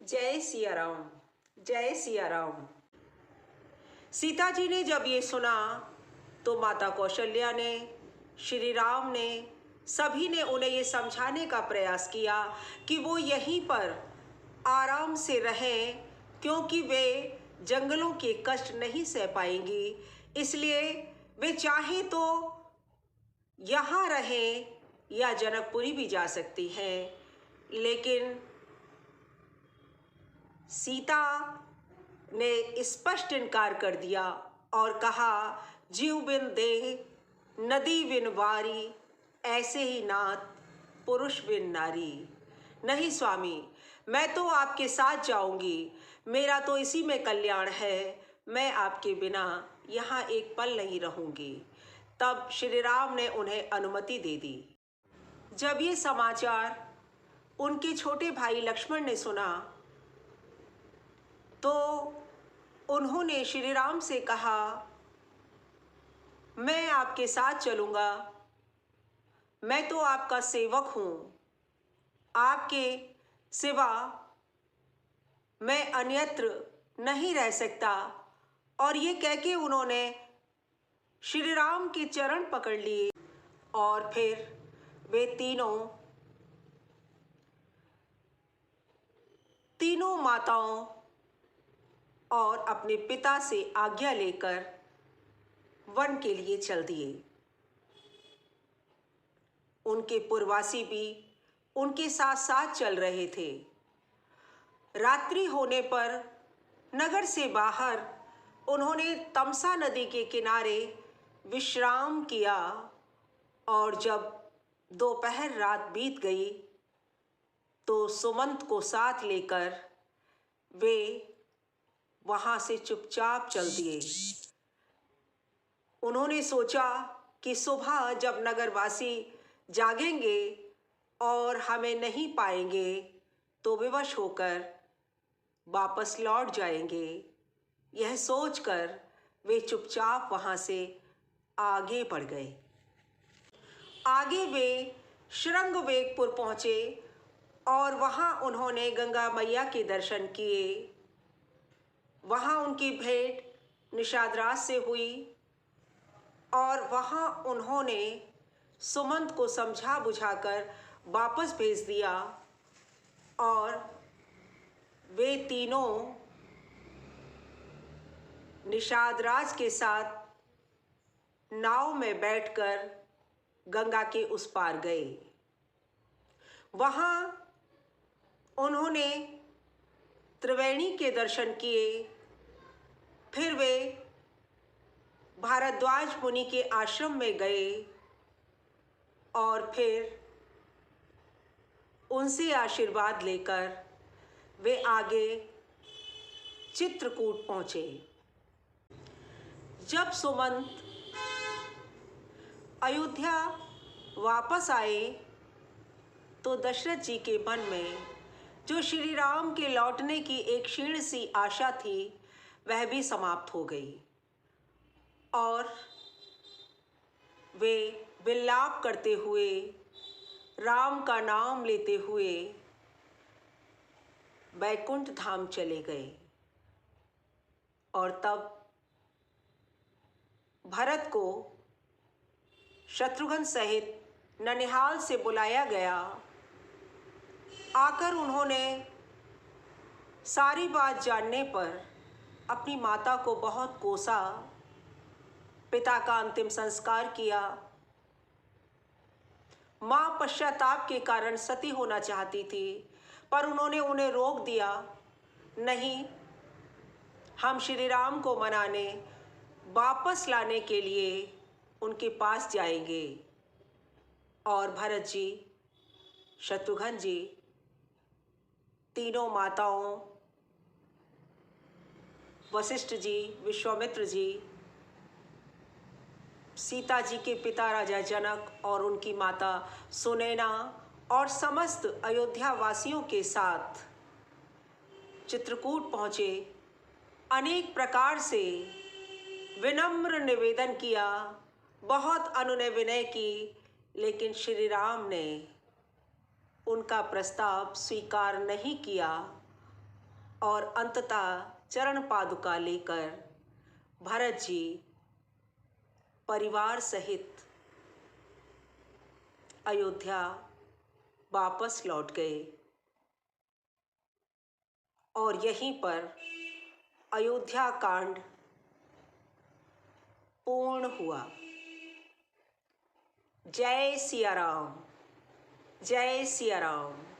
जय सिया राम, जय सिया राम। सीता जी ने जब ये सुना तो माता कौशल्या ने, श्री राम ने, सभी ने उन्हें ये समझाने का प्रयास किया कि वो यहीं पर आराम से रहें, क्योंकि वे जंगलों के कष्ट नहीं सह पाएंगी। इसलिए वे चाहे तो यहाँ रहें या जनकपुरी भी जा सकती हैं। लेकिन सीता ने स्पष्ट इनकार कर दिया और कहा, जीव बिन देह नदी बिन वारी, ऐसे ही नाथ पुरुष बिन नारी। नहीं स्वामी, मैं तो आपके साथ जाऊंगी, मेरा तो इसी में कल्याण है, मैं आपके बिना यहाँ एक पल नहीं रहूंगी। तब श्री राम ने उन्हें अनुमति दे दी। जब ये समाचार उनके छोटे भाई लक्ष्मण ने सुना तो उन्होंने श्री राम से कहा, मैं आपके साथ चलूँगा, मैं तो आपका सेवक हूँ, आपके सिवा मैं अन्यत्र नहीं रह सकता। और ये कह के उन्होंने श्री राम के चरण पकड़ लिए और फिर वे तीनों माताओं और अपने पिता से आज्ञा लेकर वन के लिए चल दिए। उनके पुरवासी भी उनके साथ साथ चल रहे थे। रात्रि होने पर नगर से बाहर उन्होंने तमसा नदी के किनारे विश्राम किया और जब दोपहर रात बीत गई तो सुमंत को साथ लेकर वे वहाँ से चुपचाप चल दिए। उन्होंने सोचा कि सुबह जब नगरवासी जागेंगे और हमें नहीं पाएंगे तो विवश होकर वापस लौट जाएंगे। यह सोचकर वे चुपचाप वहाँ से आगे बढ़ गए। आगे वे श्रृंगवेरपुर पहुँचे और वहाँ उन्होंने गंगा मैया के दर्शन किए। वहाँ उनकी भेंट निषादराज से हुई और वहाँ उन्होंने सुमंत को समझा बुझाकर वापस भेज दिया और वे तीनों निषादराज के साथ नाव में बैठकर गंगा के उस पार गए। वहाँ उन्होंने त्रिवेणी के दर्शन किए। फिर वे भारद्वाज मुनि के आश्रम में गए और फिर उनसे आशीर्वाद लेकर वे आगे चित्रकूट पहुँचे। जब सुमंत अयोध्या वापस आए तो दशरथ जी के मन में जो श्री राम के लौटने की एक क्षीण सी आशा थी वह भी समाप्त हो गई और वे विलाप करते हुए, राम का नाम लेते हुए बैकुंठ धाम चले गए। और तब भरत को शत्रुघ्न सहित ननिहाल से बुलाया गया। आकर उन्होंने सारी बात जानने पर अपनी माता को बहुत कोसा, पिता का अंतिम संस्कार किया। माँ पश्चाताप के कारण सती होना चाहती थी पर उन्होंने उन्हें रोक दिया। नहीं, हम श्री राम को मनाने, वापस लाने के लिए उनके पास जाएंगे। और भरत जी, शत्रुघ्न जी, तीनों माताओं, वशिष्ठ जी, विश्वामित्र जी, सीता जी के पिता राजा जनक और उनकी माता सुनैना और समस्त अयोध्या वासियों के साथ चित्रकूट पहुँचे। अनेक प्रकार से विनम्र निवेदन किया, बहुत अनुनय विनय की, लेकिन श्री राम ने उनका प्रस्ताव स्वीकार नहीं किया और अंततः चरण पादुका लेकर भरत जी परिवार सहित अयोध्या वापस लौट गए और यहीं पर अयोध्या कांड पूर्ण हुआ। जय सिया राम, जय सिया राम।